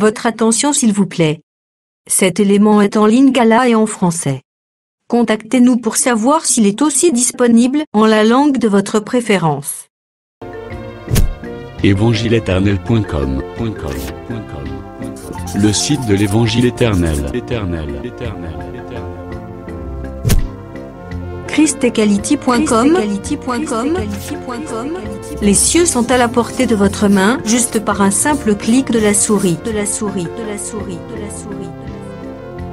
Votre attention s'il vous plaît. Cet élément est en lingala et en français. Contactez-nous pour savoir s'il est aussi disponible en la langue de votre préférence. Évangileéternel.com Le site de l'Évangile éternel. christequality.com. Les cieux sont à la portée de votre main, juste par un simple clic de la souris.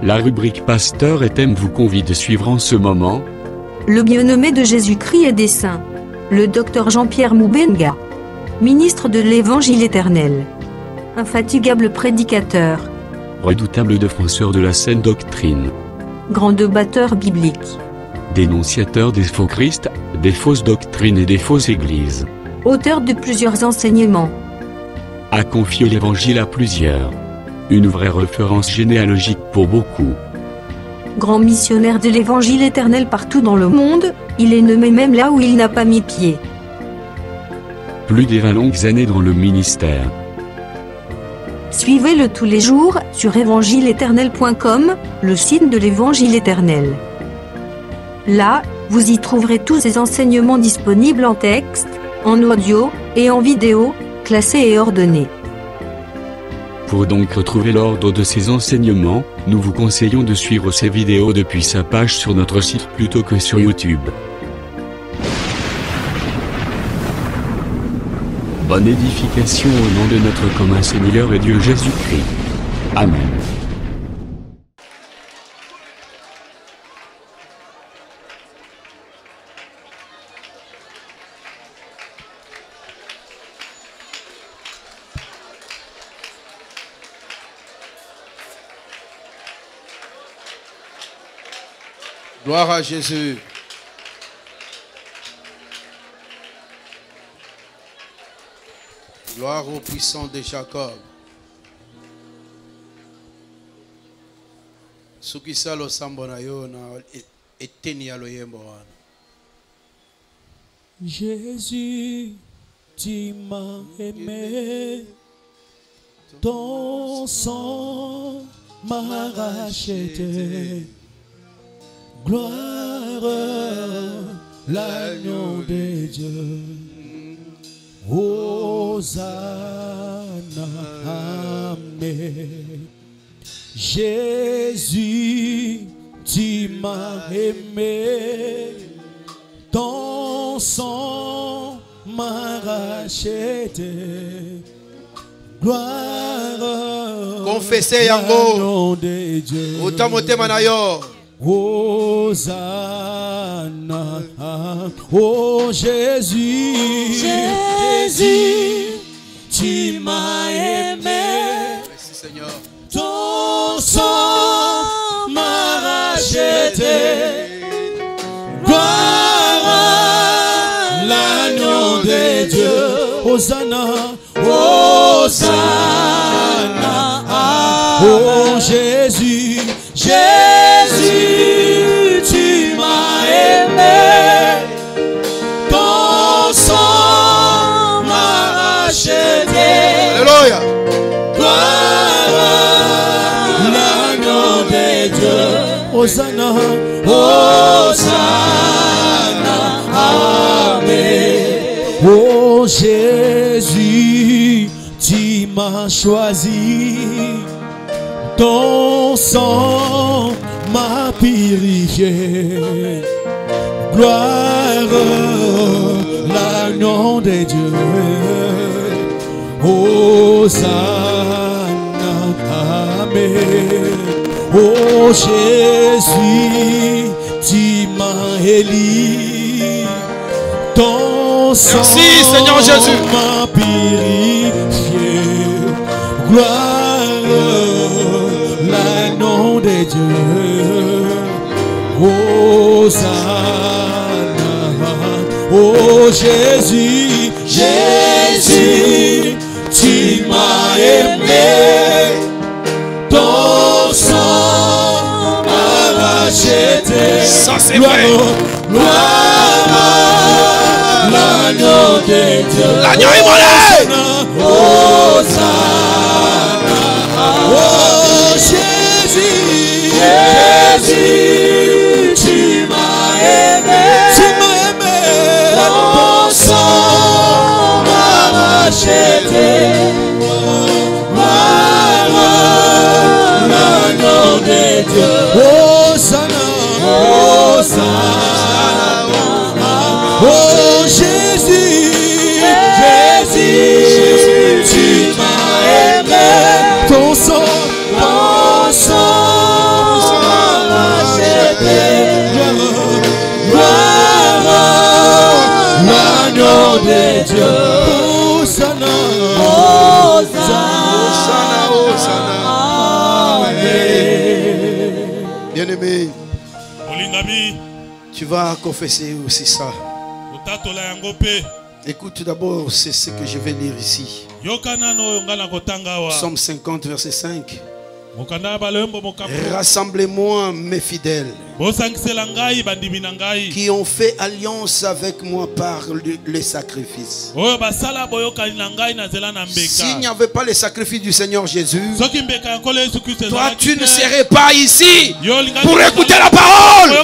La rubrique Pasteur et thème vous convie de suivre en ce moment. Le bien-aimé de Jésus-Christ et des saints. Le docteur Jean-Pierre Moubenga. Ministre de l'Évangile éternel. Infatigable prédicateur. Redoutable défenseur de la saine doctrine. Grand débatteur biblique. Dénonciateur des faux Christ, des fausses doctrines et des fausses églises. Auteur de plusieurs enseignements. A confié l'Évangile à plusieurs. Une vraie référence généalogique pour beaucoup. Grand missionnaire de l'Évangile éternel partout dans le monde, il est nommé même là où il n'a pas mis pied. Plus de 20 longues années dans le ministère. Suivez-le tous les jours sur évangileéternel.com, le site de l'Évangile éternel. Là, vous y trouverez tous ces enseignements disponibles en texte, en audio et en vidéo, classés et ordonnés. Pour donc retrouver l'ordre de ces enseignements, nous vous conseillons de suivre ces vidéos depuis sa page sur notre site plutôt que sur YouTube. Bonne édification au nom de notre commun Seigneur et Dieu Jésus-Christ. Amen. Gloire à Jésus. Gloire au puissant de Jacob. Sukisa lo sambo na yo na eteni ya lo yembo wana. Jésus, tu m'as aimé, ton sang m'a racheté. Gloire, l'agneau de Dieu. Hosanna, amen. Jésus, tu m'as aimé, ton sang m'a racheté. Gloire, Confessez yango. l'agneau de Dieu. Otamotema na yo. Hosanna, oh Jésus, Jésus, tu m'as aimé, Merci Seigneur. ton sang m'a racheté. Gloire à l'agneau de Dieu. Hosanna, Hosanna, oh Jésus, Jésus, tu m'as aimé, ton sang m'a racheté. Alléluia. Gloire à l'agneau de Dieu. Hosanna, Hosanna, amen. Oh Jésus, tu m'as choisi, ton sang m'a purifié. Gloire à l'agneau de Dieu. Hosanna, amen. Oh Jésus, tu m'as élu, ton sang Merci, Seigneur Jésus. m'a purifié. Gloire l'agneau de Dieu. Hosanna, oh Jésus, Jésus, tu m'as aimé, ton sang m'a racheté. Ça c'est Gloire, vrai. gloire à l'agneau de Dieu. L'agneau immolé. Hosanna, Oh Jésus, Jésus, tu m'as aimé. Ton sang m'a racheté. Gloire, l'agneau de Dieu. Hosanna, Bien-aimé, tu vas confesser aussi ça. Écoute d'abord, c'est ce que je vais lire ici. Psaume 50, verset 5. Rassemblez-moi mes fidèles qui ont fait alliance avec moi par les sacrifices. S'il n'y avait pas le sacrifice du Seigneur Jésus, toi tu ne serais pas ici pour écouter la parole.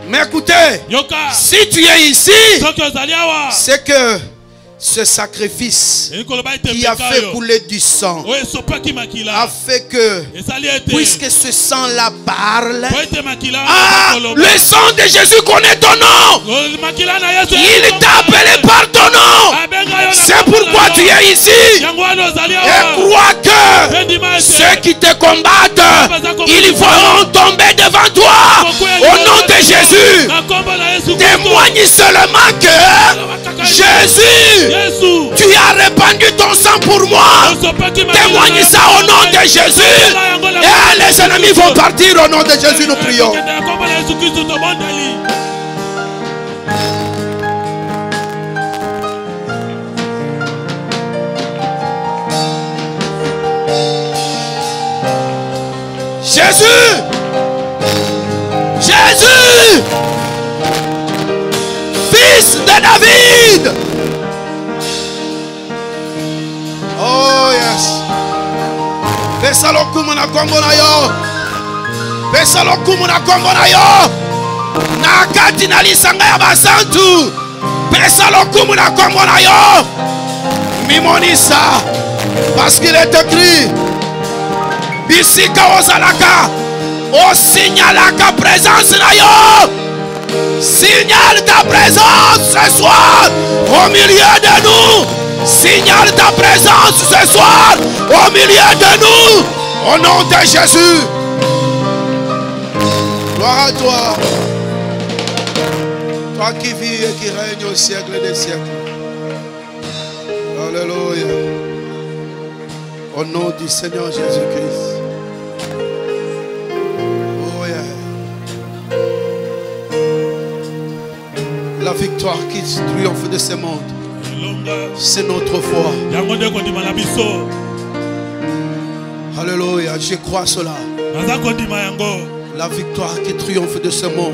Mais écoutez, si tu es ici, c'est que ce sacrifice qui a fait couler du sang a fait que, puisque ce sang-là parle, le sang de Jésus connaît ton nom. Il t'a appelé par ton nom. C'est pourquoi tu es ici. Et crois que ceux qui te combattent, ils vont tomber devant toi. Au nom de Jésus, témoigne seulement que Jésus, tu as répandu ton sang pour moi. Témoigne ça au nom de Jésus. Et les ennemis vont partir au nom de Jésus, nous prions. Jésus, Jésus, fils de David. Oh yes. Pesa lokumu na kombo na yo. Pesa lokumu na kombo na yo. Na kati na lisanga ya basantu. Pesa lokumu na kombo na yo. Mimonisa. Parce qu'il est écrit. Bisika ozalaka. O signalaka présence na yo. Signale ta présence ce soir au milieu de nous. Signale ta présence ce soir au milieu de nous. Au nom de Jésus. Gloire à toi. Toi qui vis et qui règne au siècle des siècles. Alléluia. Au nom du Seigneur Jésus-Christ. Oh yeah. La victoire qui triomphe de ce monde, c'est notre foi. Alléluia, je crois cela. La victoire qui triomphe de ce monde,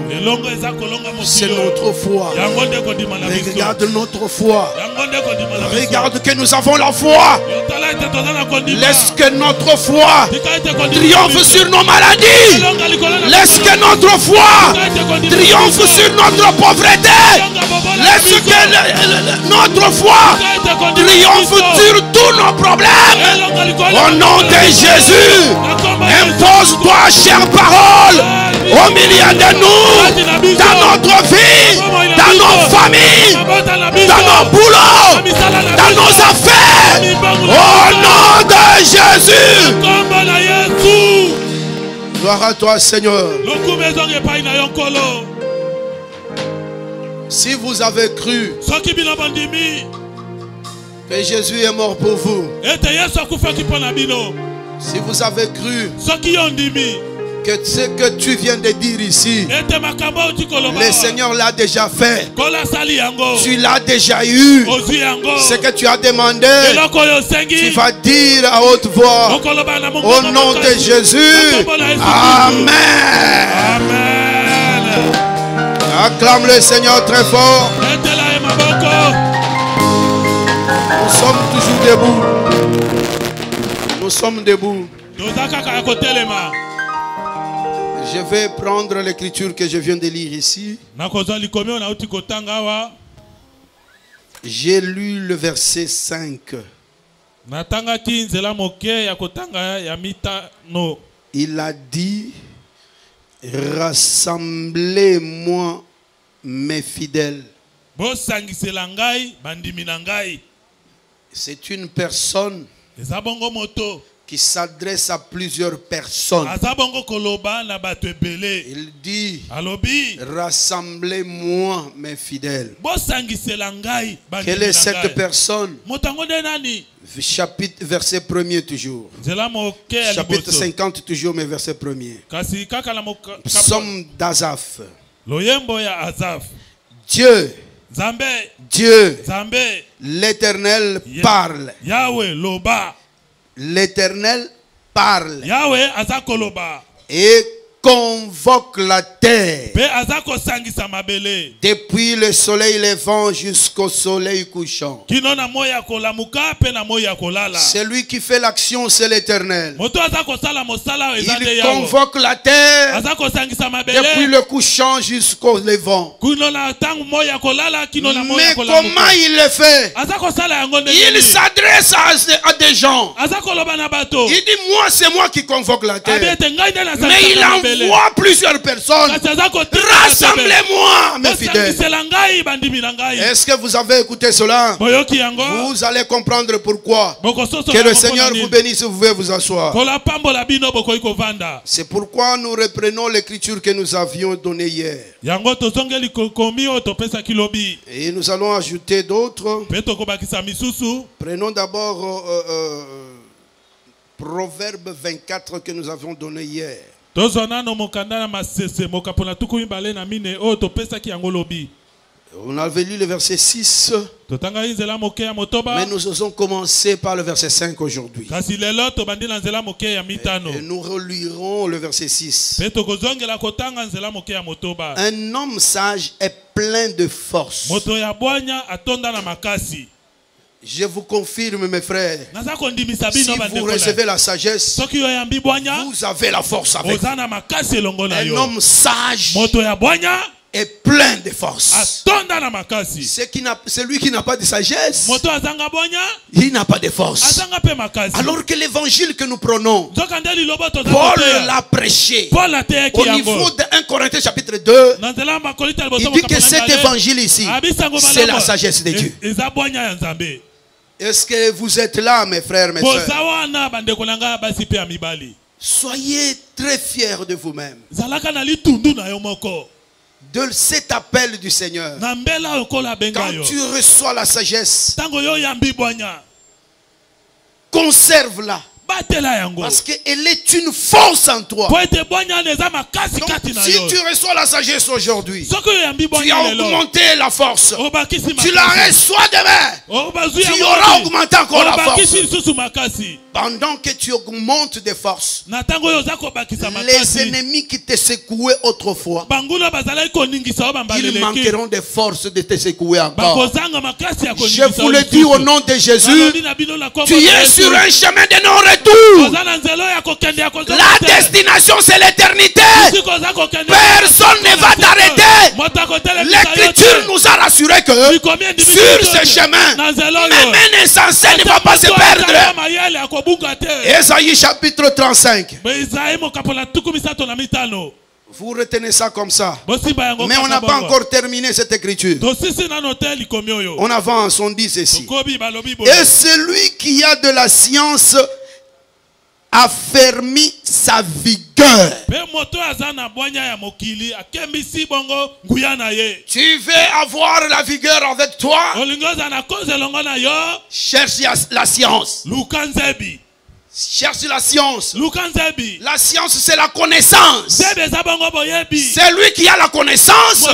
c'est notre foi. Regarde notre foi. Regarde que nous avons la foi. Laisse que notre foi triomphe sur nos maladies. Laisse que notre foi triomphe sur notre pauvreté. Laisse que notre foi triomphe sur tous nos problèmes. Au nom de Jésus, impose-toi, chère parole, au milieu de nous, dans notre vie, dans nos familles, dans nos boulots, dans nos affaires. Au nom de Jésus. Gloire à toi, Seigneur. Si vous avez cru que Jésus est mort pour vous, si vous avez cru que ce que tu viens de dire ici, le Seigneur l'a déjà fait, tu l'as déjà eu, ce que tu as demandé, tu vas dire à haute voix, au nom de Jésus, Amen. Acclame le Seigneur très fort. Nous sommes toujours debout. Nous sommes debout. Je vais prendre l'écriture que je viens de lire ici. J'ai lu le verset 5. Il a dit, Rassemblez-moi mes fidèles. C'est une personne qui s'adresse à plusieurs personnes. Il dit, rassemblez-moi mes fidèles. Quelle est cette personne? Chapitre, verset 1er toujours. Chapitre 50 toujours, mais verset 1er. Psaume d'Azaph. Dieu, l'Éternel parle. L'Éternel parle et convoque la terre depuis le soleil levant jusqu'au soleil couchant. Celui qui fait l'action, c'est l'Éternel. Il convoque la terre depuis le couchant jusqu'au levant. Mais comment il le fait? Il s'adresse à des gens. Il dit, moi c'est moi qui convoque la terre. Mais il envoie plusieurs personnes. Rassemblez-moi mes fidèles. Est-ce que vous avez écouté cela? Vous allez comprendre pourquoi. Que le Seigneur vous bénisse. Vous pouvez vous asseoir. C'est pourquoi nous reprenons l'écriture que nous avions donnée hier. Et nous allons ajouter d'autres. Prenons d'abord Proverbe 24 que nous avions donné hier. On avait lu le verset 6. Mais nous osons commencer par le verset 5 aujourd'hui. Et nous relirons le verset 6. Un homme sage est plein de force. Je vous confirme, mes frères, si vous recevez la sagesse, vous avez la force avec vous. Un homme sage est plein de force. Celui qui n'a pas de sagesse, il n'a pas de force. Alors que l'évangile que nous prenons, Paul l'a prêché au niveau de 1 Corinthiens chapitre 2. Il dit que cet évangile ici, c'est la sagesse de Dieu. Est-ce que vous êtes là, mes frères, mes soeurs? Soyez très fiers de vous-même, de cet appel du Seigneur. Quand tu reçois la sagesse, conserve-la. Parce qu'elle est une force en toi. Donc, si tu reçois la sagesse aujourd'hui, tu as augmenté la force. Tu la reçois demain, tu auras augmenté encore la force. Pendant que tu augmentes des forces, les ennemis qui te secouaient autrefois, ils manqueront de force de te secouer encore. Je vous le dis au nom de Jésus, tu es sur un chemin de non-retour. La destination, c'est l'éternité. Personne ne va t'arrêter. L'Écriture nous a rassuré que sur ce chemin, même un insensé ne va pas se perdre. Ésaïe chapitre 35. Vous retenez ça comme ça. Mais on n'a pas encore terminé cette écriture. On avance, on dit ceci. Et celui qui a de la science affermit sa vigueur. Tu veux avoir la vigueur avec toi? Cherche la science. Cherche la science. La science, c'est la connaissance. C'est lui qui a la connaissance.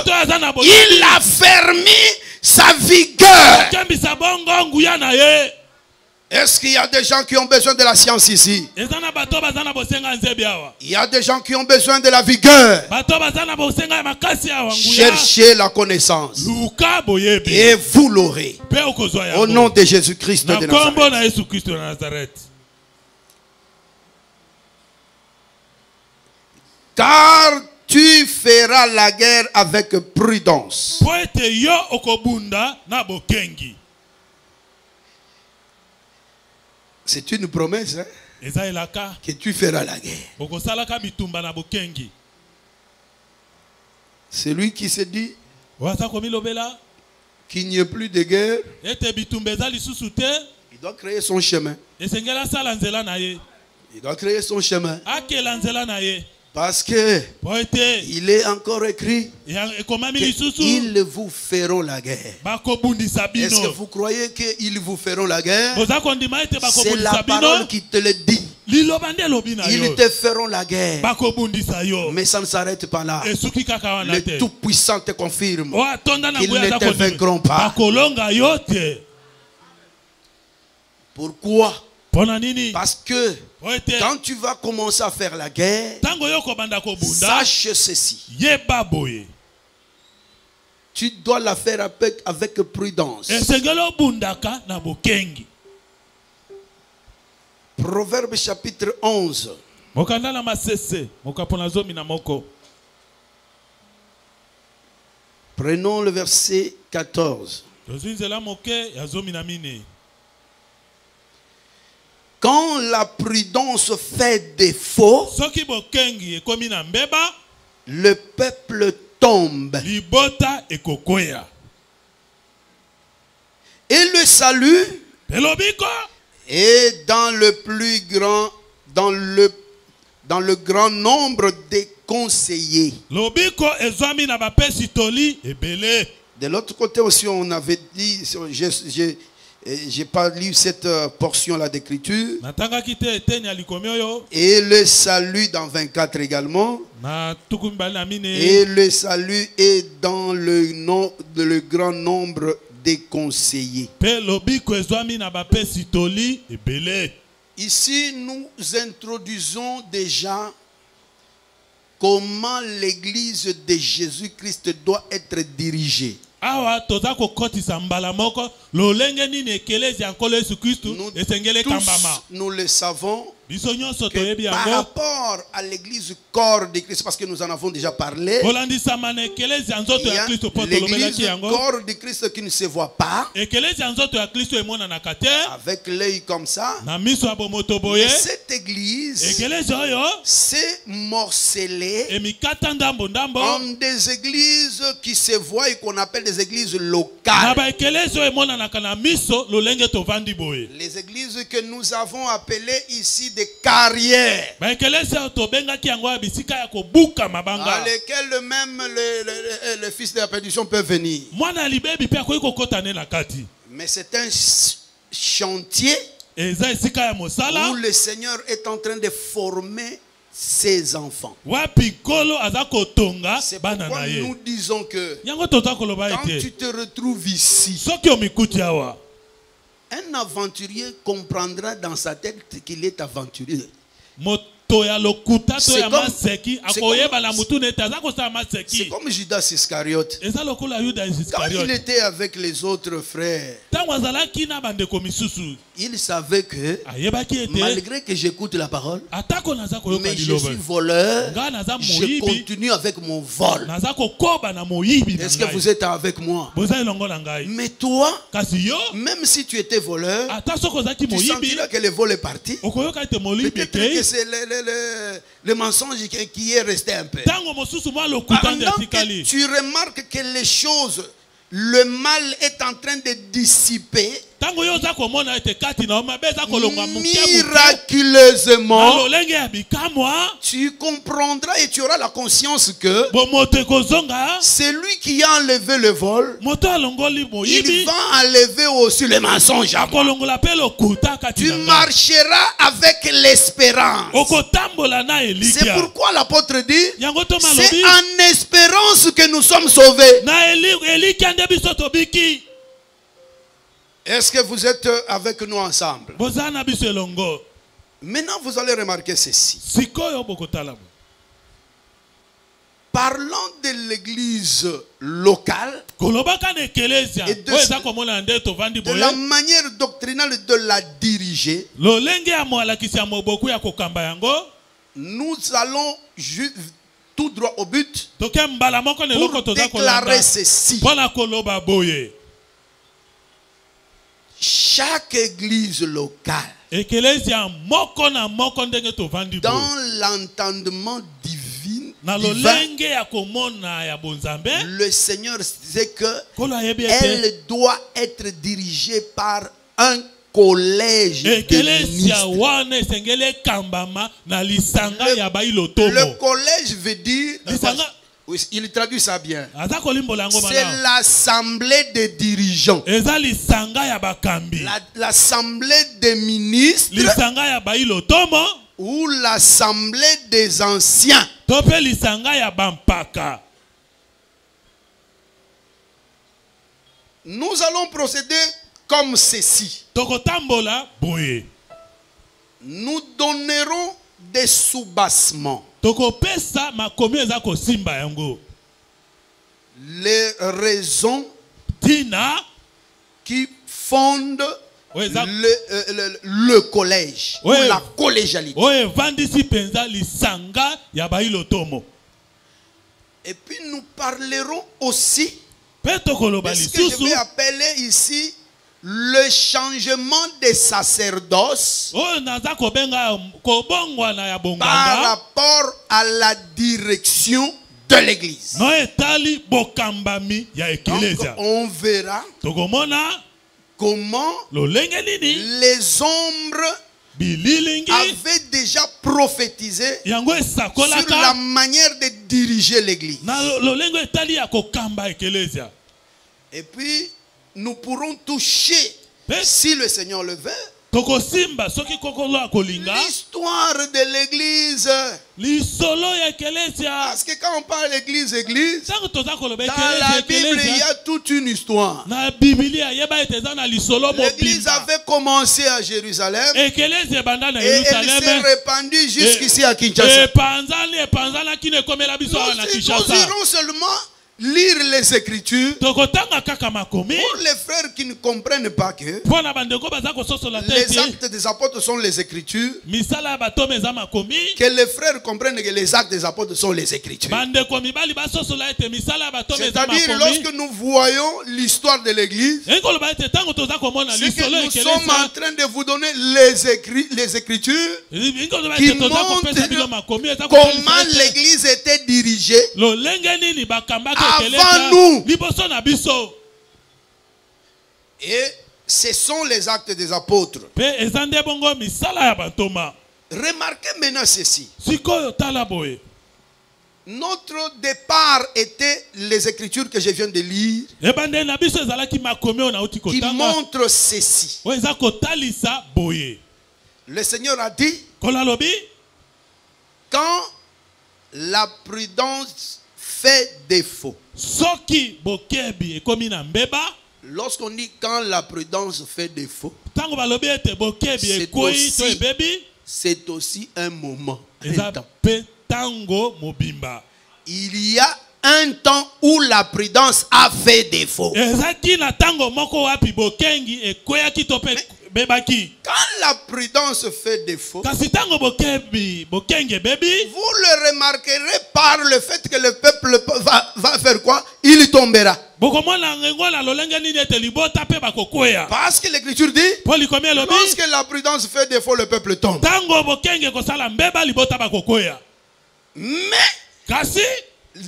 Il affermit sa vigueur. Est-ce qu'il y a des gens qui ont besoin de la science ici? Il y a des gens qui ont besoin de la vigueur. Cherchez la connaissance et vous l'aurez. Au nom de Jésus-Christ de Nazareth. Car tu feras la guerre avec prudence. C'est une promesse, hein? Que tu feras la guerre. C'est lui qui se dit qu'il n'y ait plus de guerre. Il doit créer son chemin. Il doit créer son chemin. Parce que il est encore écrit qu'ils vous feront la guerre. Est-ce que vous croyez qu'ils vous feront la guerre? C'est la parole qui te le dit. Ils te feront la guerre. Mais ça ne s'arrête pas là. Le Tout-Puissant te confirme qu'ils ne te vaincront pas. Pourquoi? Parce que quand tu vas commencer à faire la guerre, sache ceci. Tu dois la faire avec prudence. Proverbe chapitre 11. Prenons le verset 14. Quand la prudence fait défaut, le peuple tombe. Et le salut est dans le grand nombre des conseillers. De l'autre côté aussi, on avait dit, j'ai pas lu cette portion-là d'écriture. Et le salut dans 24 également. Et le salut est dans le grand nombre des conseillers. Ici, nous introduisons déjà comment l'église de Jésus-Christ doit être dirigée. Nous le savons que par rapport à l'église corps de Christ, parce que nous en avons déjà parlé, il y a l'église corps de Christ qui ne se voit pas avec l'œil comme ça. Mais cette église s'est morcelée en des églises qui se voient et qu'on appelle des églises locales. Les églises que nous avons appelées ici des carrières, dans lesquelles même le fils de la perdition peut venir. Mais c'est un chantier où le Seigneur est en train de former ses enfants. C'est pourquoi nous disons que quand tu te retrouves ici, un aventurier comprendra dans sa tête qu'il est aventurier. C'est comme Judas Iscariote. Quand il était avec les autres frères, il savait que malgré que j'écoute la parole, mais je suis voleur, je continue avec mon vol. Est-ce que vous êtes avec moi? Mais toi, même si tu étais voleur, tu sentiras que le vol est parti. Peut-être que c'est le mensonge qui est resté un peu. Pendant que tu remarques que les choses, le mal est en train de dissiper, miraculeusement, tu comprendras et tu auras la conscience que c'est lui qui a enlevé le vol. Il va enlever aussi le mensonge. Tu marcheras avec l'espérance. C'est pourquoi l'apôtre dit, c'est en espérance que nous sommes sauvés. Est-ce que vous êtes avec nous ensemble? Maintenant, vous allez remarquer ceci. Parlant de l'église locale et de la manière doctrinale de la diriger, nous allons tout droit au but pour déclarer ceci. Chaque église locale, dans l'entendement divin le Seigneur disait que elle doit être dirigée par un collège de ministres. Le collège veut dire, il traduit ça bien, c'est l'assemblée des dirigeants, l'assemblée des ministres ou l'assemblée des anciens. Nous allons procéder comme ceci. Nous donnerons des soubassements. Les raisons qui fondent le collège ou la collégialité. Et puis nous parlerons aussi de ce que je vais appeler ici le changement des sacerdoces par rapport à la direction de l'église. Donc on verra comment les ombres avaient déjà prophétisé sur la manière de diriger l'église. Et puis nous pourrons toucher, si le Seigneur le veut, l'histoire de l'église. Parce que quand on parle d'église, dans la Bible il y a toute une histoire. L'église avait commencé à Jérusalem et elle s'est répandue jusqu'ici à Kinshasa. Nous irons seulement lire les Écritures pour les frères qui ne comprennent pas que les actes des apôtres sont les Écritures, que les frères comprennent que les actes des apôtres sont les Écritures. C'est-à-dire lorsque nous voyons l'histoire de l'Église, c'est que nous sommes en train de vous donner les Écritures qui montrent comment l'Église était dirigée avant nous. Et ce sont les actes des apôtres. Remarquez maintenant ceci. Notre départ était les Écritures que je viens de lire, qui montrent ceci. Le Seigneur a dit, quand la prudence fait défaut. Lorsqu'on dit quand la prudence fait défaut, c'est aussi un moment. Il y a un temps où la prudence a fait défaut. Quand la prudence fait défaut, vous le remarquerez par le fait que le peuple va faire quoi? Il tombera. Parce que l'Écriture dit, lorsque la prudence fait défaut, le peuple tombe. Mais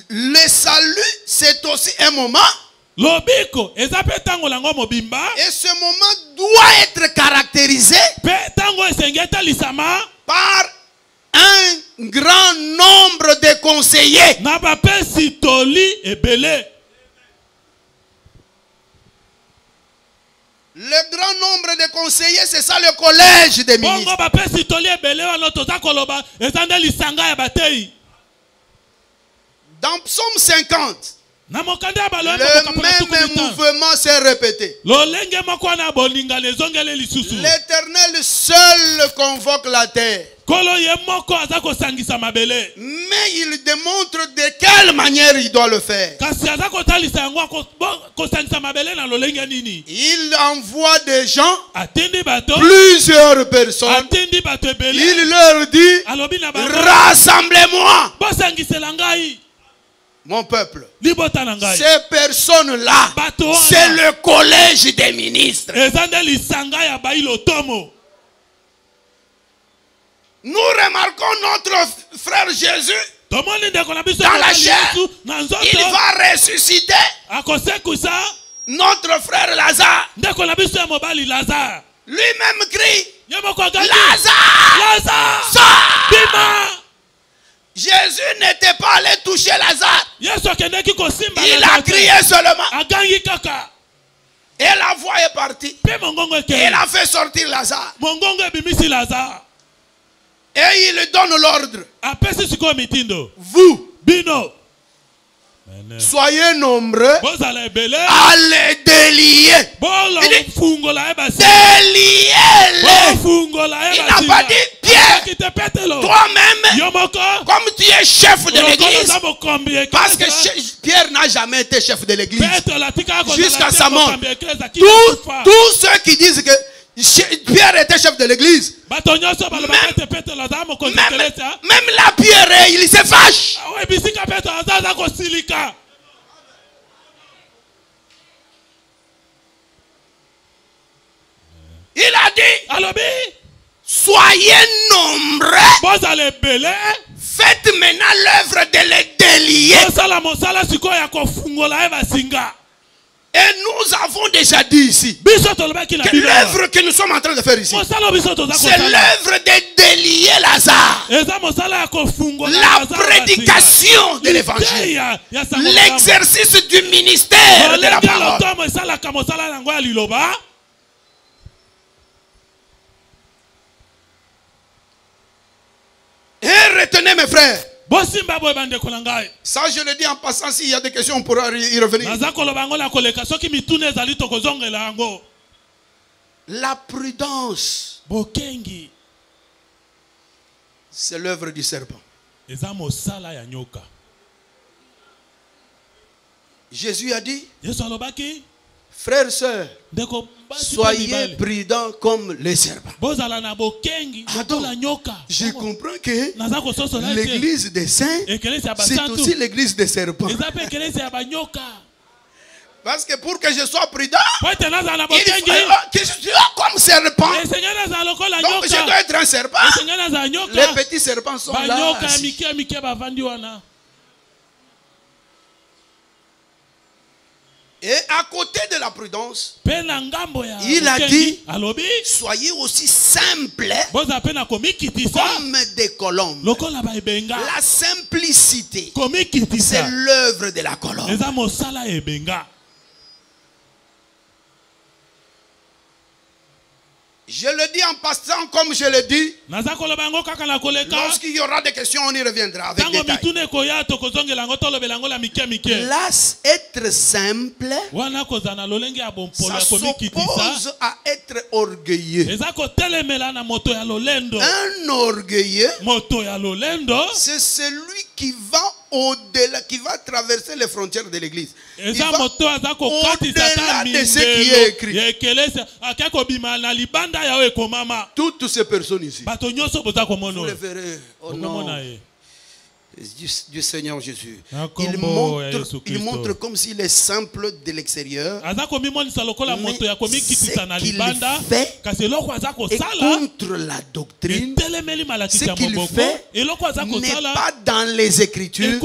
le salut, c'est aussi un moment. Et ce moment doit être caractérisé par un grand nombre de conseillers. Le grand nombre de conseillers, c'est ça le collège des ministres. Dans Psaume 50, le même mouvement s'est répété. L'Éternel seul convoque la terre. Mais il démontre de quelle manière il doit le faire. Il envoie des gens, plusieurs personnes. Il leur dit, rassemblez-moi mon peuple. Ces personnes-là, c'est le collège des ministres. Nous remarquons notre frère Jésus dans la chair, il va ressusciter notre frère Lazare. Lui-même crie, Lazare, sors! Jésus n'était pas allé toucher Lazare. Il a crié seulement. Et la voix est partie. Et il a fait sortir Lazare. Et il lui donne l'ordre. Vous, soyez nombreux à les délier. Déliez-les. Il n'a pas dit, Pierre, toi-même, comme tu es chef de l'église, parce que Pierre n'a jamais été chef de l'église jusqu'à sa mort. Tous ceux qui disent que Pierre était chef de l'église, même la Pierre, il se fâche. Il a dit, soyez nombreux, faites maintenant l'œuvre de les délier. Et nous avons déjà dit ici que l'œuvre que nous sommes en train de faire ici, c'est l'œuvre de délier Lazare. La prédication de l'évangile, l'exercice du ministère de la parole. Et retenez mes frères, ça je le dis en passant, s'il y a des questions on pourra y revenir. La prudence, c'est l'œuvre du serpent. Jésus a dit, frères et sœurs, soyez prudents comme les serpents. Donc, je comprends que l'église des saints, c'est aussi l'église des serpents. Parce que pour que je sois prudent, il faut que je sois comme serpent. Donc je dois être un serpent. Les petits serpents sont là. Et à côté de la prudence, il a dit, soyez aussi simples comme des colombes. La simplicité, c'est l'œuvre de la colombe. Je le dis en passant comme je le dis. Lorsqu'il y aura des questions, on y reviendra avec détail. Là, être simple, ça s'oppose à être orgueilleux. Un orgueilleux, c'est celui qui va au-delà, qui va traverser les frontières de l'église. Il va au-delà de ce qui est écrit. Toutes ces personnes ici, vous les verrez au nom du Seigneur Jésus. Il montre comme s'il est simple de l'extérieur, mais ce qu'il fait est contre la doctrine. Ce qu'il fait n'est pas dans les Écritures. Ne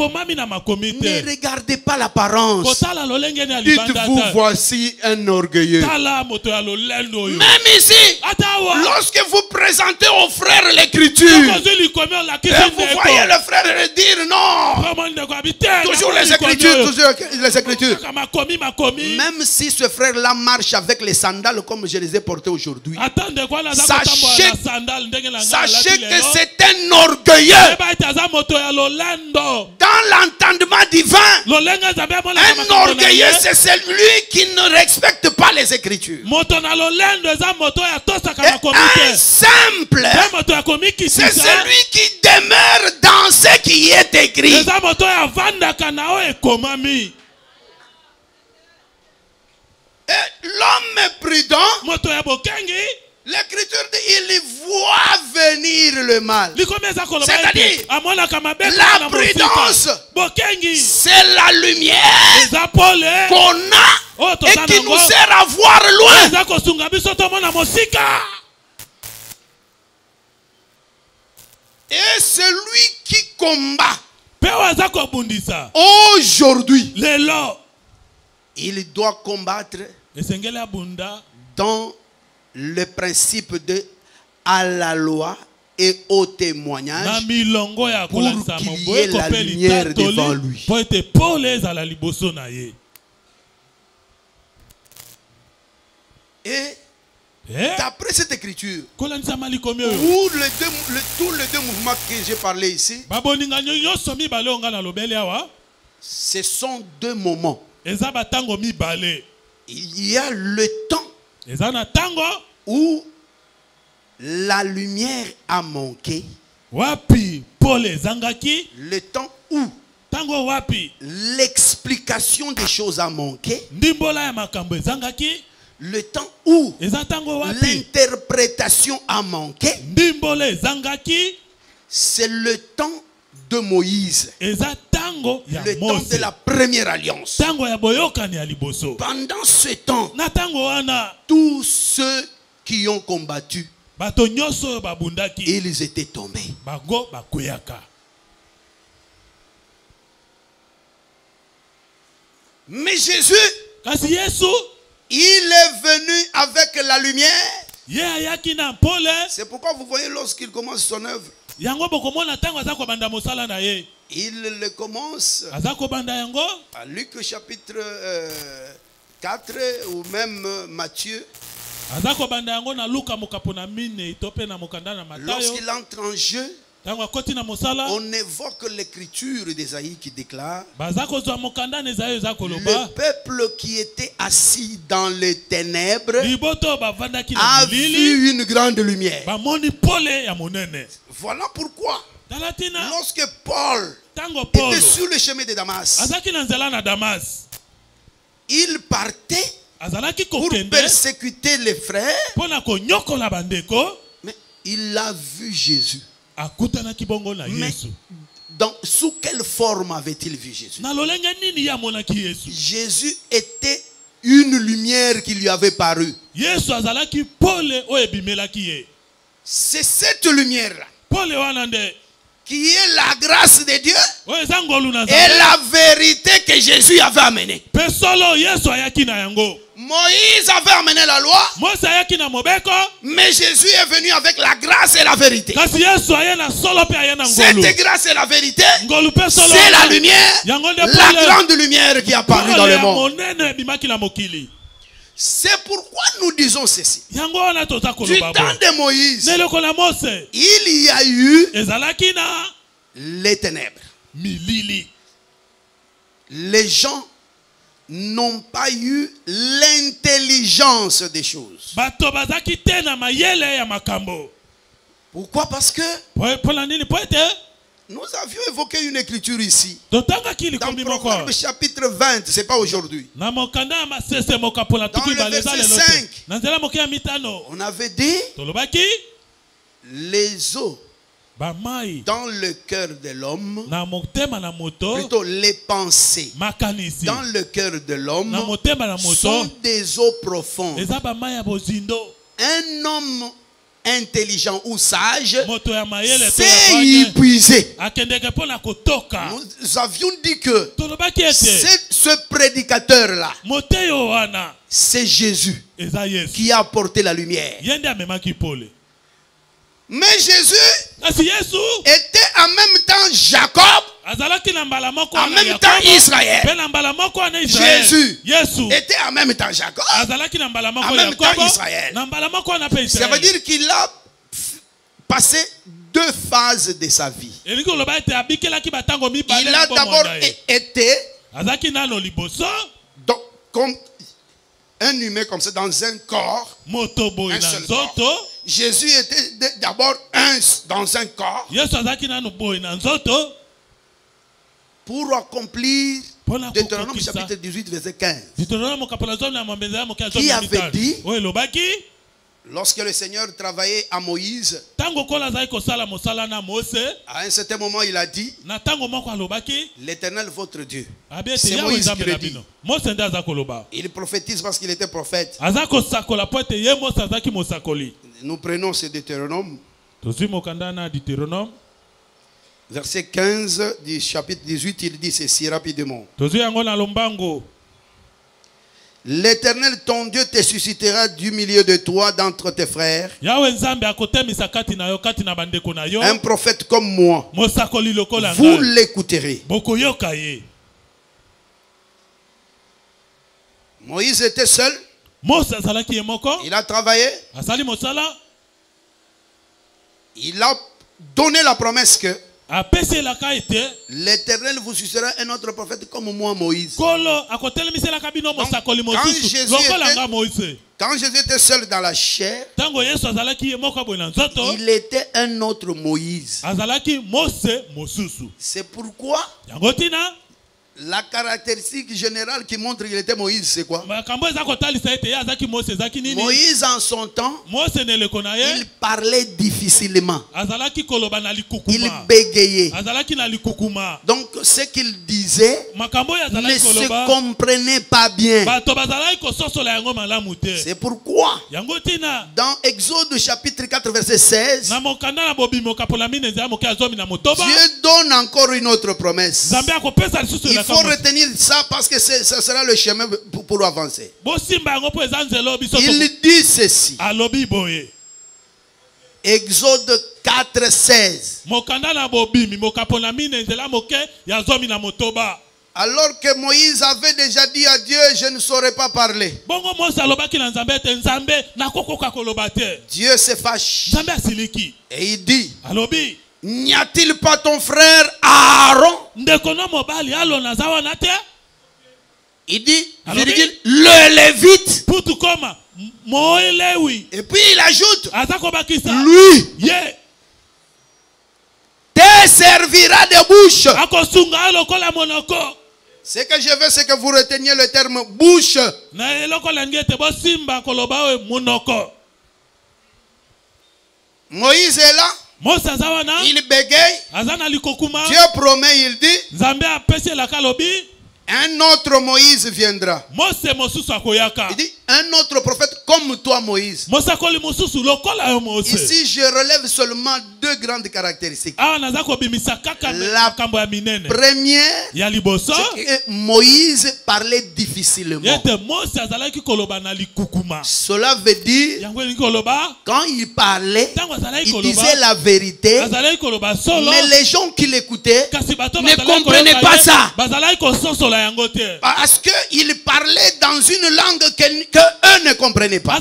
regardez pas l'apparence. Dites-vous, voici un orgueilleux. Même ici, lorsque vous présentez aux frères l'Écriture, et vous voyez le frère dire non, toujours les Écritures, même si ce frère-là marche avec les sandales comme je les ai portées aujourd'hui, sachez que c'est un orgueilleux. Dans l'entendement divin, un orgueilleux, c'est celui qui ne respecte pas les Écritures. Et un simple, c'est celui qui demeure dans ce qui est écrit. Et l'homme prudent, l'Écriture dit, il voit venir le mal. C'est-à-dire, la prudence, c'est la lumière qu'on a et qui nous sert à voir loin. Et celui qui combat Aujourd'hui, il doit combattre dans le principe de à la loi et au témoignage pour qu'il y ait la lumière devant lui. Et d'après cette écriture, pour tous les deux mouvements que j'ai parlé ici, ce sont deux moments. Il y a le temps où la lumière a manqué, le temps où l'explication des choses a manqué, le temps où l'interprétation a manqué, c'est le temps de Moïse, le temps de la première alliance. Pendant ce temps, tous ceux qui ont combattu, ils étaient tombés. Mais Jésus, il est venu avec la lumière. C'est pourquoi vous voyez lorsqu'il commence son œuvre, il le commence à Luc chapitre 4 ou même Matthieu. Lorsqu'il entre en jeu, on évoque l'écriture d'Ésaïe qui déclare: le peuple qui était assis dans les ténèbres a vu une grande lumière. Voilà pourquoi, lorsque Paul était sur le chemin de Damas, il partait pour persécuter les frères, mais il a vu Jésus. Mais sous quelle forme avait-il vu Jésus? Jésus était une lumière qui lui avait paru. C'est cette lumière-là qui est la grâce de Dieu et la vérité que Jésus avait amenée. Moïse avait amené la loi, mais Jésus est venu avec la grâce et la vérité. Cette grâce et la vérité, c'est la lumière, la grande lumière qui est apparue dans le monde. C'est pourquoi nous disons ceci. Du temps de Moïse, il y a eu les ténèbres. Les gens n'ont pas eu l'intelligence des choses. Pourquoi? Parce que nous avions évoqué une écriture ici. Dans Proverbe chapitre 20, ce n'est pas aujourd'hui. Dans le verset 5, on avait dit les eaux dans le cœur de l'homme, plutôt les pensées dans le cœur de l'homme sont des eaux profondes. Un homme intelligent ou sage sait y puiser. Nous avions dit que ce prédicateur-là, c'est Jésus qui a apporté la lumière. Mais Jésus était en même temps Jacob, en même temps Israël. Jésus était en même temps Jacob, en même temps Israël. Ça veut dire qu'il a passé deux phases de sa vie. Il a d'abord été comme un humain comme ça, dans un corps, un seul corps. Jésus était d'abord dans un corps pour accomplir Deutéronome chapitre 18 verset 15, qui avait dit, lorsque le Seigneur travaillait à Moïse, à un certain moment il a dit, l'Éternel votre Dieu. C'est Moïse qui le dit. Il prophétise parce qu'il était prophète. Nous prenons ce Deutéronome. Verset 15 du chapitre 18, il dit ceci rapidement. L'Éternel, ton Dieu, te suscitera du milieu de toi, d'entre tes frères, un prophète comme moi. Vous l'écouterez. Moïse était seul. Il a travaillé. Il a donné la promesse que l'Éternel vous suscitera un autre prophète comme moi, Moïse. Quand Jésus était seul dans la chair, il était un autre Moïse. C'est pourquoi la caractéristique générale qui montre qu'il était Moïse, c'est quoi? Moïse, en son temps, il parlait difficilement. Il bégayait. Donc, ce qu'il disait ne se comprenait pas bien. C'est pourquoi, dans Exode chapitre 4, verset 16, Dieu donne encore une autre promesse. Il faut retenir ça parce que ça sera le chemin pour avancer. Il dit ceci. Exode 4, 16. Alors que Moïse avait déjà dit à Dieu, je ne saurais pas parler. Dieu se fâche. Et il dit, n'y a-t-il pas ton frère Aaron? Il dit, le Lévite. Et puis il ajoute, lui te servira de bouche. Ce que je veux, c'est que vous reteniez le terme bouche. Moïse est là. Il bégaye. Dieu promet, il dit, un autre Moïse viendra. Il dit, un autre prophète comme toi, Moïse. Ici, je relève seulement deux grandes caractéristiques. La première, c'est que Moïse parlait difficilement. Cela veut dire, quand il parlait, il disait la vérité, mais les gens qui l'écoutaient ne comprenaient pas ça. Parce qu'il parlait dans une langue que eux ne comprenaient pas.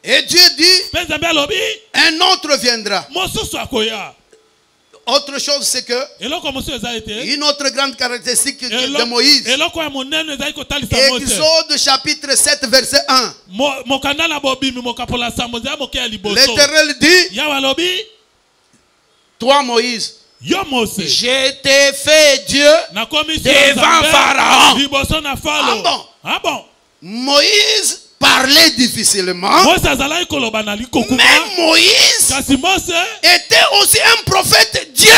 Et Dieu dit, un autre viendra. Autre chose, c'est que une autre grande caractéristique de Moïse, Exode chapitre 7 verset 1, l'Éternel dit, toi Moïse, je t'ai fait Dieu devant Pharaon. Ah bon? Moïse parlait difficilement. Mais Moïse était aussi un prophète Dieu.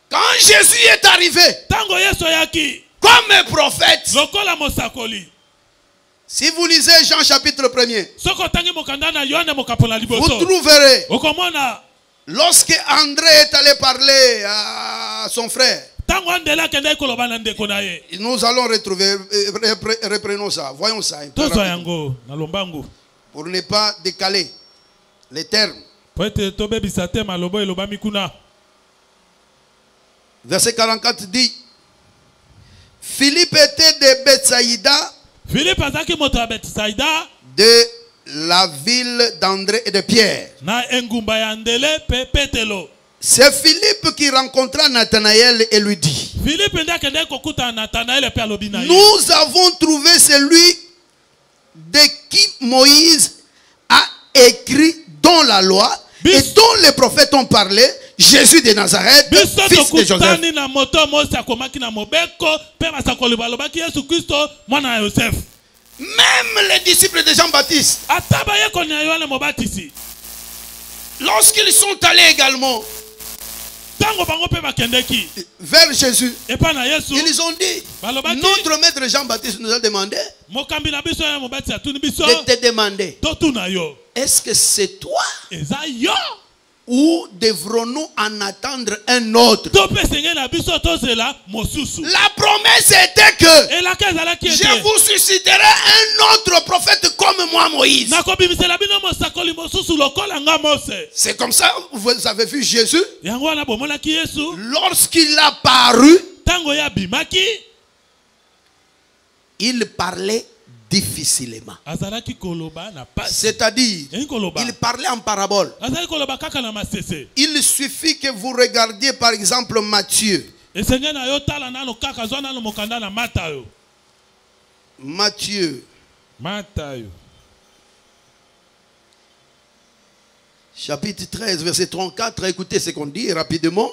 Quand Jésus est arrivé comme un prophète, si vous lisez Jean chapitre 1er, vous trouverez, lorsque André est allé parler à son frère, nous allons retrouver, reprenons ça, voyons ça un peu rapidement, pour ne pas décaler les termes. Verset 44 dit, Philippe était de Bethsaïda, de la ville d'André et de Pierre. C'est Philippe qui rencontra Nathanaël et lui dit, nous avons trouvé celui de qui Moïse a écrit dans la loi et dont les prophètes ont parlé, Jésus de Nazareth, fils de Joseph. Même les disciples de Jean-Baptiste, lorsqu'ils sont allés également vers Jésus, ils ont dit, notre maître Jean-Baptiste nous a demandé de te demander, est-ce que c'est toi? Ou devrons-nous en attendre un autre? La promesse était que je vous susciterai un autre prophète comme moi, Moïse. C'est comme ça, vous avez vu Jésus, lorsqu'il a paru, il parlait difficilement. C'est-à-dire, il parlait en parabole. Il suffit que vous regardiez par exemple Matthieu. Chapitre 13, verset 34. Écoutez ce qu'on dit rapidement.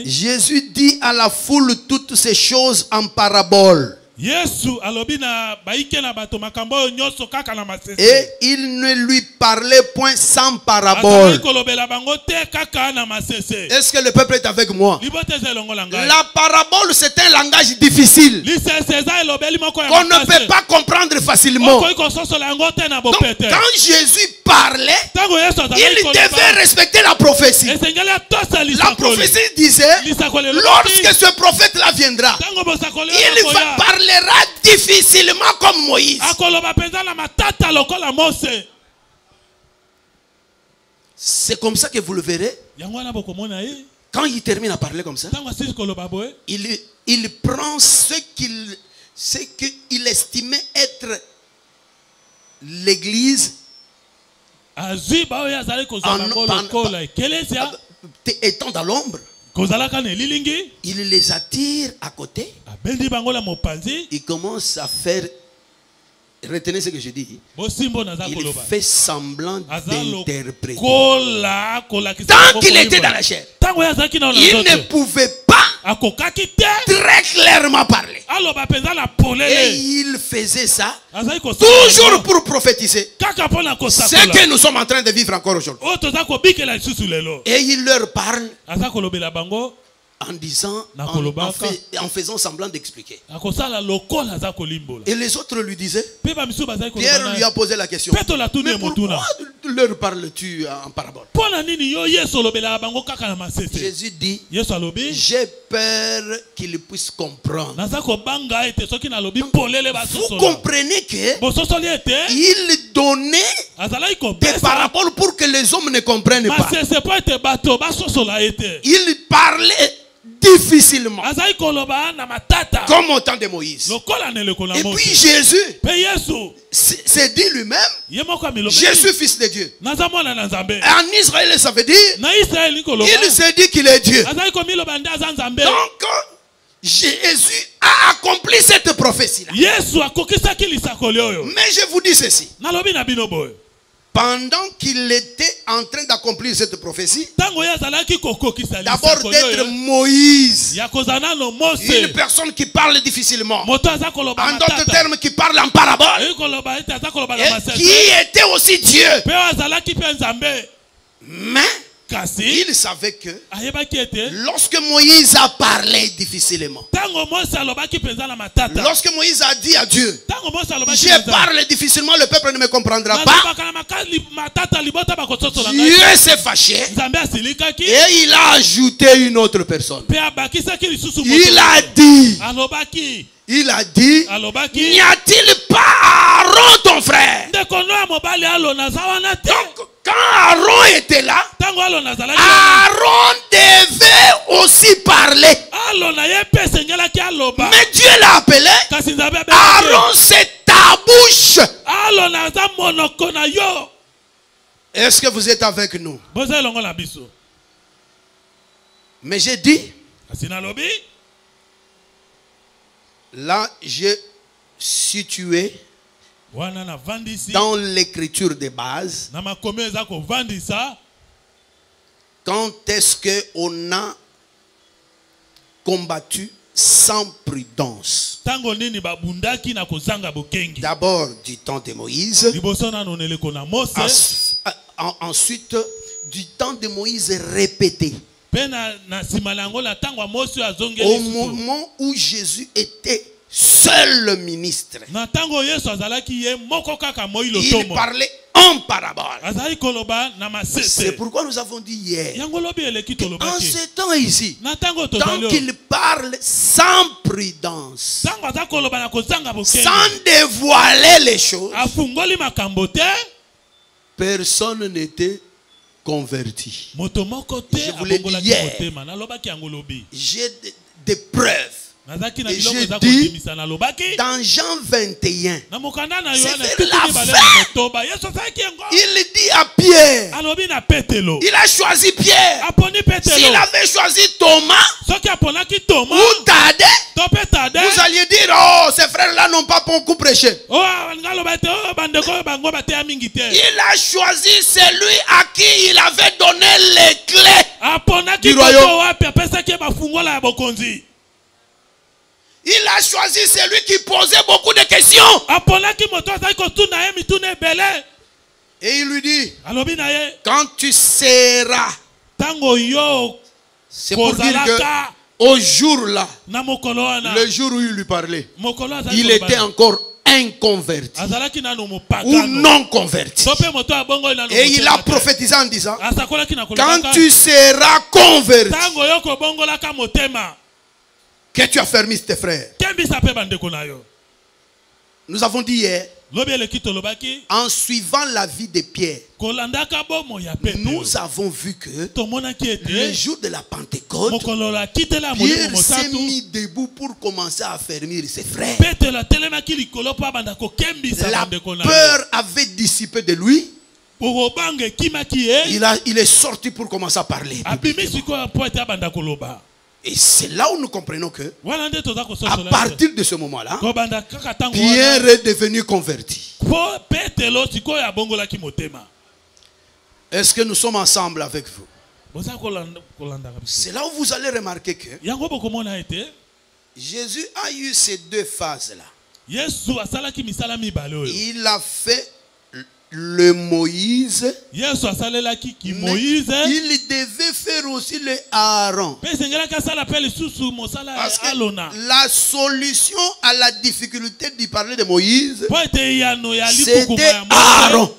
Jésus dit à la foule toutes ces choses en parabole. Et il ne lui parlait point sans parabole. Est-ce que le peuple est avec moi? La parabole, c'est un langage difficile qu'on ne peut pas comprendre facilement. Donc, quand Jésus parlait, il devait respecter la prophétie. La prophétie disait, lorsque ce prophète-là viendra, il parlera difficilement comme Moïse. C'est comme ça que vous le verrez. Quand il termine à parler comme ça, il prend ce qu'il estimait être l'église étant dans l'ombre. Il les attire à côté. Il commence à faire. Retenez ce que je dis. Il fait semblant d'interpréter. Tant qu'il était dans la chair, il ne pouvait pas très clairement parler. Et il faisait ça toujours pour prophétiser ce que nous sommes en train de vivre encore aujourd'hui. Et il leur parle en disant, en faisant semblant d'expliquer. Et les autres lui disaient, Pierre lui a posé la question, mais pourquoi leur parles-tu en parabole? Jésus dit, j'ai peur qu'ils puissent comprendre. Vous comprenez qu'il donnait des paraboles pour que les hommes ne comprennent pas. Il parlait difficilement, comme au temps de Moïse. Et puis Jésus s'est dit lui-même, je suis fils de Dieu. En Israël, ça veut dire, il s'est dit qu'il est Dieu. Donc Jésus a accompli cette prophétie-là. Mais je vous dis ceci. Pendant qu'il était en train d'accomplir cette prophétie, d'abord d'être Moïse, une personne qui parle difficilement, en d'autres termes qui parle en parabole, et qui était aussi Dieu. Mais il savait que lorsque Moïse a parlé difficilement, lorsque Moïse a dit à Dieu, je parle difficilement, le peuple ne me comprendra pas, Dieu s'est fâché et il a ajouté une autre personne. Il a dit, n'y a-t-il pas Aaron ton frère? Donc, quand Aaron était là, Aaron devait aussi parler. Mais Dieu l'a appelé, Aaron, c'est ta bouche. Est-ce que vous êtes avec nous? Mais j'ai dit, là j'ai situé dans l'écriture de base quand est-ce qu'on a combattu sans prudence. D'abord du temps de Moïse, ensuite du temps de Moïse répété. Au moment où Jésus était seul ministre. Il parlait en parabole. C'est pourquoi nous avons dit hier, en ce temps ici, tant qu'il parle sans prudence, sans dévoiler les choses, personne n'était converti. Je vous l'ai dit hier, j'ai des preuves. Et j'ai dit dans Jean 21, c'est la fin. Il dit à Pierre, il a choisi Pierre. S'il avait choisi Thomas ou Thaddée, vous alliez dire, oh, ces frères-là n'ont pas beaucoup prêché. Il a choisi celui à qui il avait donné les clés du royaume. Il a choisi celui qui posait beaucoup de questions. Et il lui dit, quand tu seras, c'est pour dire que au jour là, le jour où il lui parlait, il était encore inconverti ou non converti. Et il a prophétisé en disant, quand tu seras converti, que tu affermisses tes frères. Nous avons dit hier, en suivant la vie de Pierre, nous avons vu que le jour de la Pentecôte, Pierre s'est mis debout pour commencer à affermir ses frères. La peur avait dissipé de lui. Il est sorti pour commencer à parler. Et c'est là où nous comprenons que, à partir de ce moment-là, Pierre est devenu converti. Est-ce que nous sommes ensemble avec vous? C'est là où vous allez remarquer que Jésus a eu ces deux phases-là. Il a fait le Moïse, mais il devait faire aussi le Aaron. Parce que la solution à la difficulté de parler de Moïse, c'était Aaron.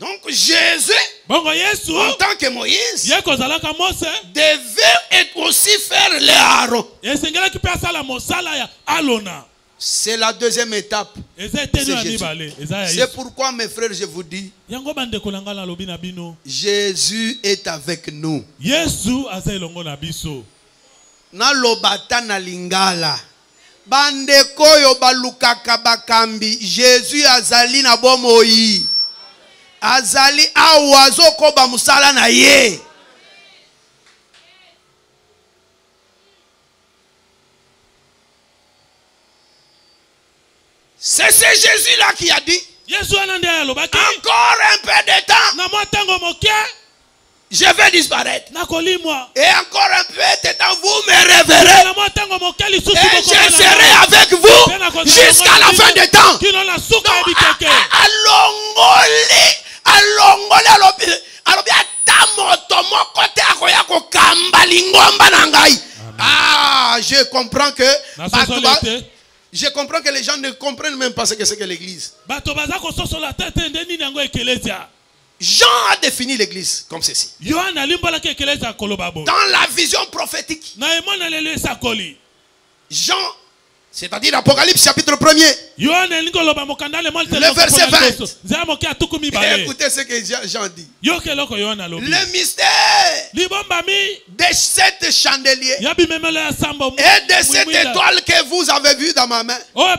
Donc Jésus, en tant que Moïse, devait être aussi faire le Aaron. C'est la deuxième étape. C'est pourquoi, mes frères, je vous dis, Jésus est avec nous. Na lobata na lingala. Bandeko yo balukaka bakambi. Jésus azali na bomoi. Azali awazo ko ba musala na ye. C'est ce Jésus-là qui a dit, encore un peu de temps, je vais disparaître. Et encore un peu de temps, vous me reverrez. Et je serai avec vous jusqu'à la fin des temps. Ah, je comprends que je comprends que les gens ne comprennent même pas ce que c'est que l'église. Jean a défini l'église comme ceci. Dans la vision prophétique, Jean, c'est-à-dire Apocalypse chapitre 1er, le verset 20. Écoutez ce que Jean dit. Le mystère de cet chandelier et de cette étoile que vous avez vue dans ma main, il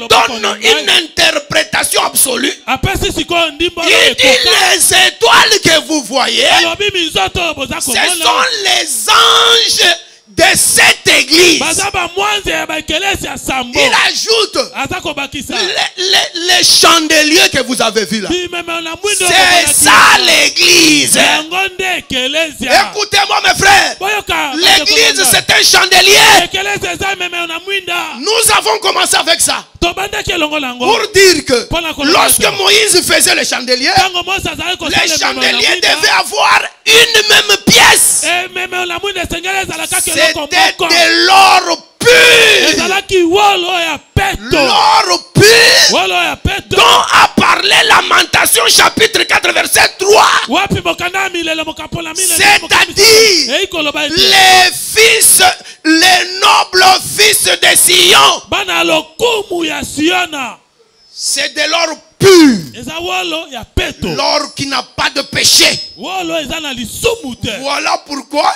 donne une interprétation absolue. Il dit les étoiles que vous voyez, ce sont les anges de cette église. Il ajoute les chandeliers que vous avez vus là. C'est ça l'église. Écoutez-moi mes frères. L'église c'est un chandelier. Nous avons commencé avec ça. Pour dire que lorsque Moïse faisait le chandelier, les chandeliers devaient avoir une même pièce. C'était de l'or pur. L'or pur dont a parlé Lamentation chapitre 4 verset 3. C'est-à-dire les nobles fils de Sion. C'est de l'or pur. L'or qui n'a pas de péché. Voilà pourquoi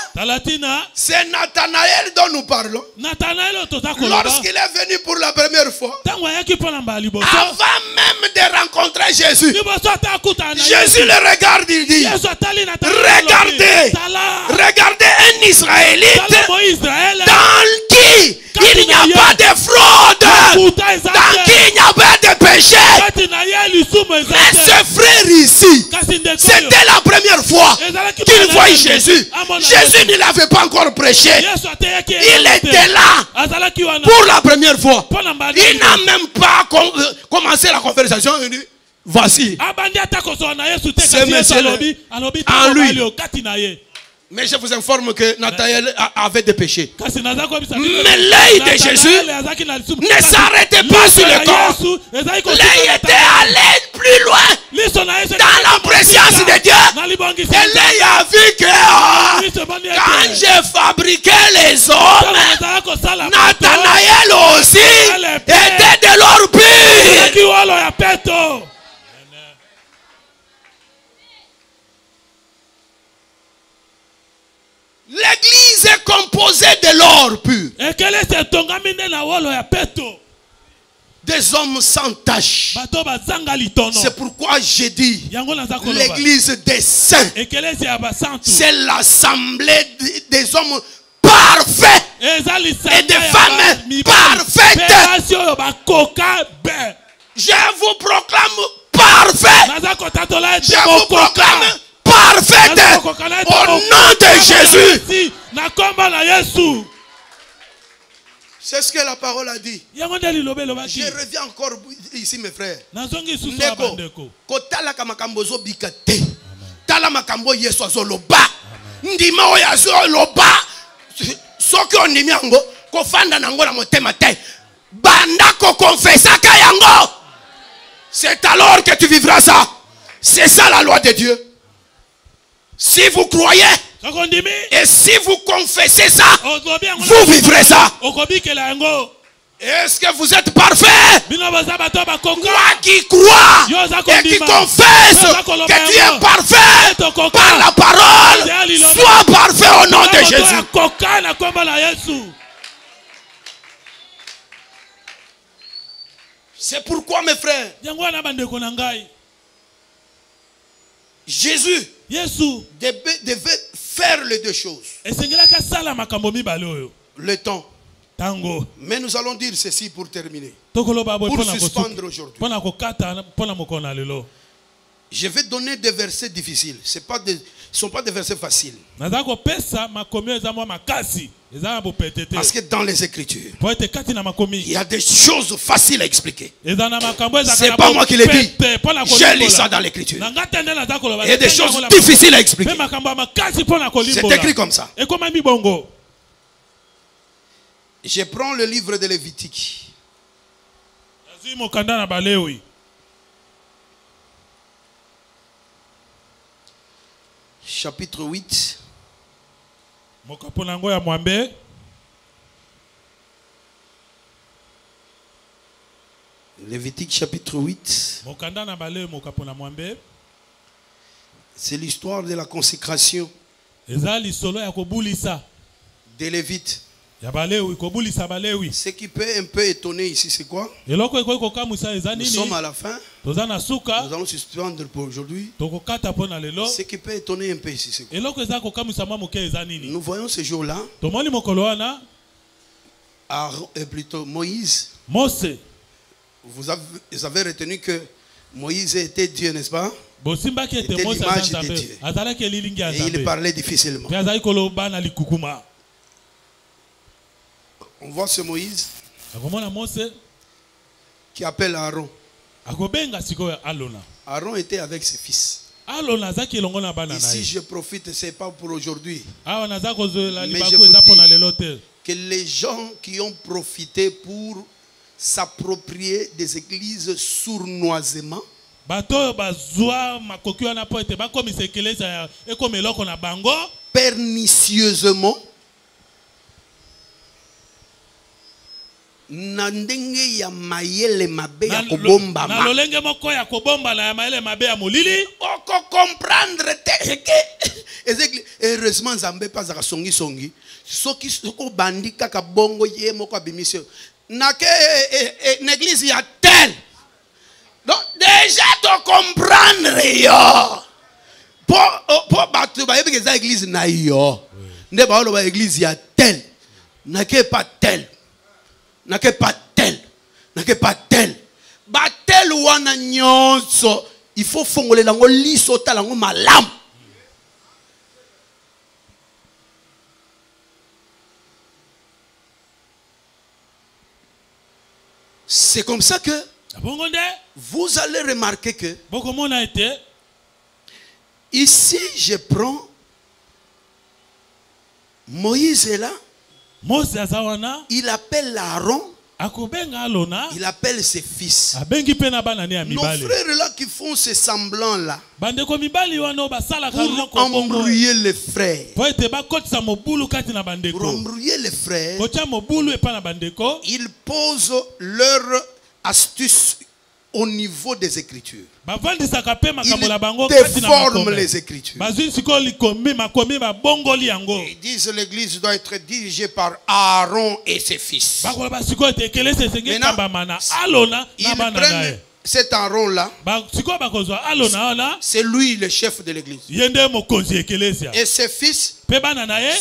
c'est Nathanaël dont nous parlons. Lorsqu'il est venu pour la première fois, avant même de rencontrer Jésus, Jésus le regarde, il dit: regardez un Israélite dans qui il n'y a pas de fraude, dans qui il n'y a pas de péché. Mais ce frère ici, c'était la première fois qu'il voyait Jésus. Jésus ne l'avait pas encore prêché. Il était là pour la première fois. Il n'a même pas commencé la conversation. Il dit: voici, c'est monsieur en lui. Mais je vous informe que Nathanaël avait des péchés. Mais l'œil de Jésus ne s'arrêtait pas sur le corps. L'œil était allé plus loin dans la présence de Dieu. Et l'œil a vu que quand j'ai fabriqué les hommes, Nathanaël aussi était de l'or pur. L'église est composée de l'or pur. Des hommes sans tache. C'est pourquoi j'ai dit l'église des saints. C'est l'assemblée des hommes parfaits et des femmes parfaites. Je vous proclame parfait. Je vous proclame parfaite au nom de Jésus. C'est ce que la parole a dit. Je reviens encore ici, mes frères. Ndeko, kotala kamakambo zo bikate. Tala makambo yeso azoloba. Ndima oya azoloba. Soki ondimi yango, kofanda nango na motema te. Banda ko confessa ka yango. C'est alors que tu vivras ça. C'est ça la loi de Dieu. Si vous croyez et si vous confessez ça, vous vivrez ça. Est-ce que vous êtes parfait? Toi qui crois et qui confesse que tu es parfait par la parole, sois parfait au nom de Jésus. C'est pourquoi, mes frères, Jésus devait faire les deux choses. Le temps. Mais nous allons dire ceci pour terminer. Pour suspendre aujourd'hui. Je vais donner des versets difficiles. Ce ne sont pas des versets faciles. Parce que dans les Écritures, il y a des choses faciles à expliquer. Ce n'est pas moi qui l'ai dit. J'ai lu ça dans l'Écriture. Il y a des choses difficiles à expliquer. C'est écrit comme ça. Je prends le livre de Lévitique. Chapitre 8. Lévitique chapitre 8. C'est l'histoire de la consécration des Lévites. Ce qui peut un peu étonner ici, c'est quoi? Nous sommes à la fin. Nous allons suspendre pour aujourd'hui. Ce qui peut étonner un peu ici, c'est quoi? Nous voyons ce jour-là, plutôt Moïse. Vous avez retenu que Moïse était Dieu, n'est-ce pas? Il était l'image de Dieu. Et il parlait difficilement. On voit ce Moïse. qui appelle Aaron. Aaron était avec ses fils. Ici, je profite, ce n'est pas pour aujourd'hui. Mais je vous dis que les gens qui ont profité pour s'approprier des églises sournoisement, pernicieusement, nandenge ya mayele mabe ya kobombama. Oko comprendre te. Heureusement Nzambe pas za songi songi. Soki soko bandi kaka bongo ye moko abimisio. Nake l'église ya tel. Donc déjà to comprendre yo. Po batu ba yebeke za église na yo. Nde ba lo ba église ya tel. Nake pas tel. Nake pas tel. Nake pas tel. Ba tel wana nyonso. Il faut fongoler lango liso talango malam. C'est comme ça que vous allez remarquer que ici je prends Moïse est là. Il appelle Aaron. Il appelle ses fils. Nos frères là qui font ces semblants là pour embrouiller les frères. Pour embrouiller les frères, ils posent leur astuce au niveau des Écritures. Ils déforment les Écritures. Ils disent l'église doit être dirigée par Aaron et ses fils. Maintenant, ils prennent cet Aaron-là, c'est lui le chef de l'église. Et ses fils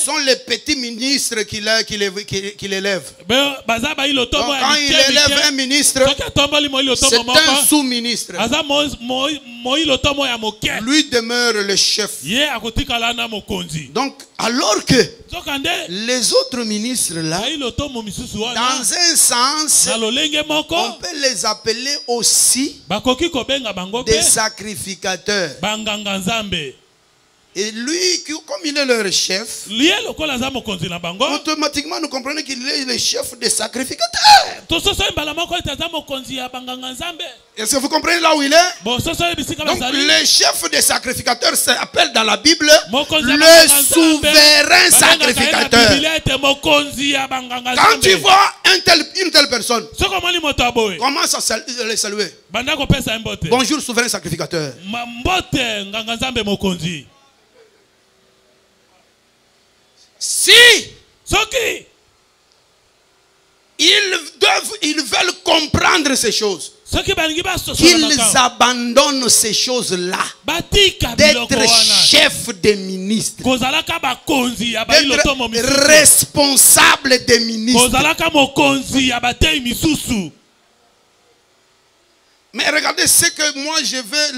sont les petits ministres qui l'élèvent. Donc, quand il élève un ministre, c'est un sous-ministre. Lui demeure le chef. Donc, alors que les autres ministres là, dans un sens, on peut les appeler aussi des sacrificateurs. Et lui, comme il est leur chef, automatiquement nous comprenons qu'il est le chef des sacrificateurs. Est-ce que vous comprenez là où il est? Donc le chef des sacrificateurs s'appelle dans la Bible le souverain sacrificateur. Quand tu vois une telle personne, commence à les saluer. Bonjour souverain sacrificateur. Si ils veulent comprendre ces choses, qu'ils abandonnent ces choses-là, d'être chef des ministres, d'être responsable des ministres. Mais regardez ce que moi je vais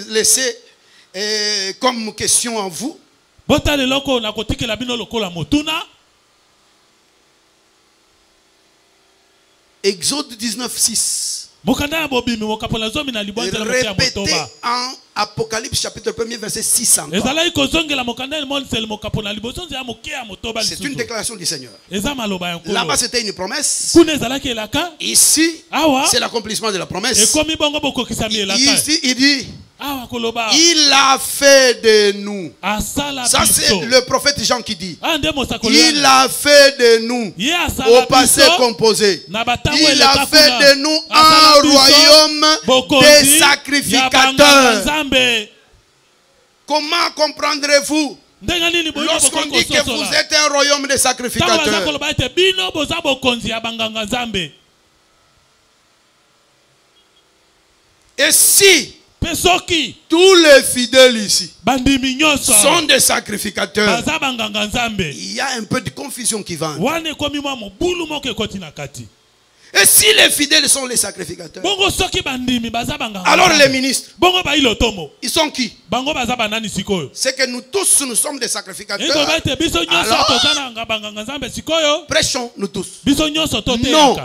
laisser comme question à vous. Exode 19:6. Répété en Apocalypse chapitre 1er verset 6 encore. C'est une déclaration du Seigneur. Là-bas c'était une promesse. Ici c'est l'accomplissement de la promesse. Ici il dit il a fait de nous. Ça c'est le prophète Jean qui dit. Il a fait de nous au passé composé. Il a fait de nous un royaume des sacrificateurs. Comment comprendrez-vous lorsqu'on dit que vous êtes un royaume des sacrificateurs? Et si tous les fidèles ici sont des sacrificateurs, il y a un peu de confusion qui va. Et si les fidèles sont les sacrificateurs, alors les ministres, ils sont qui? C'est que nous tous, nous sommes des sacrificateurs. Alors, prêchons nous tous. Non.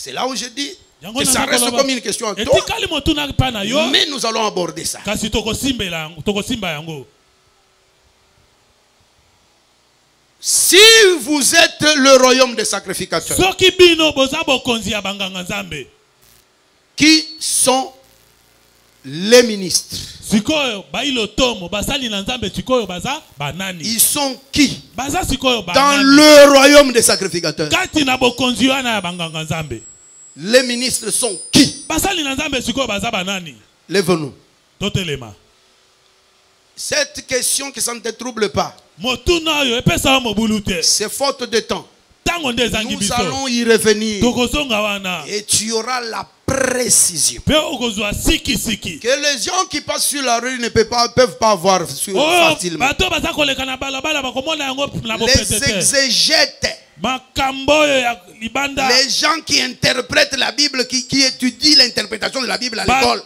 C'est là où je dis que ça reste comme une question à toi. Mais nous allons aborder ça. Si vous êtes le royaume des sacrificateurs, qui sont les ministres? Ils sont qui dans le royaume des sacrificateurs? Les ministres sont qui? Lève-nous. Cette question que ça ne te trouble pas, c'est faute de temps. Nous allons y revenir et tu auras la précision que les gens qui passent sur la rue ne peuvent pas voir facilement. Les exégètes, les gens qui interprètent la Bible, qui étudient l'interprétation de la Bible à l'école,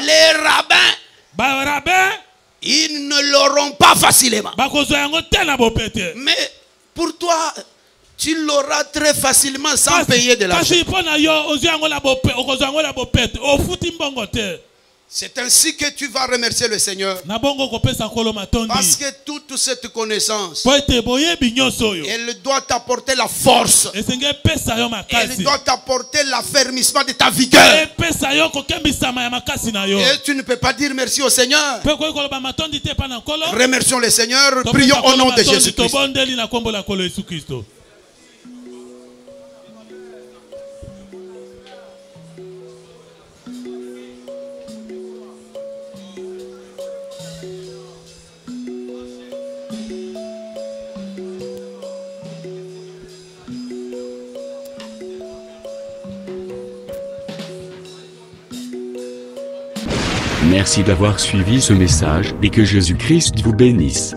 les rabbins, ils ne l'auront pas facilement. Mais pour toi, tu l'auras très facilement sans payer de l'argent. C'est ainsi que tu vas remercier le Seigneur. Parce que toute cette connaissance, elle doit t'apporter la force. Elle doit t'apporter l'affermissement de ta vigueur. Et tu ne peux pas dire merci au Seigneur. Remercions le Seigneur. Prions au nom de Jésus-Christ. Merci d'avoir suivi ce message et que Jésus-Christ vous bénisse.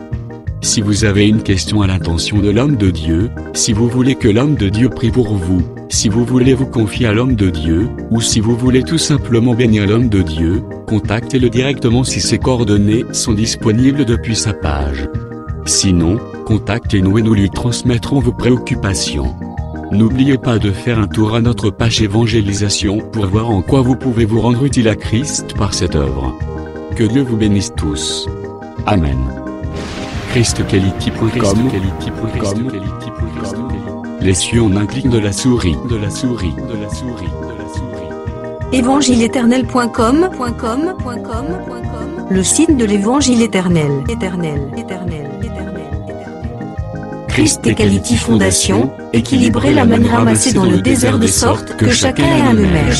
Si vous avez une question à l'intention de l'homme de Dieu, si vous voulez que l'homme de Dieu prie pour vous, si vous voulez vous confier à l'homme de Dieu, ou si vous voulez tout simplement bénir l'homme de Dieu, contactez-le directement si ses coordonnées sont disponibles depuis sa page. Sinon, contactez-nous et nous lui transmettrons vos préoccupations. N'oubliez pas de faire un tour à notre page évangélisation pour voir en quoi vous pouvez vous rendre utile à Christ par cette œuvre. Que Dieu vous bénisse tous. Amen. ChristQuality.com. Les cieux en un clic de la souris. Évangile-éternel.com. Le site de l'évangile éternel. Christ et Quality Fondation, équilibrer la manne ramassée dans le désert de sorte que chacun ait un numère.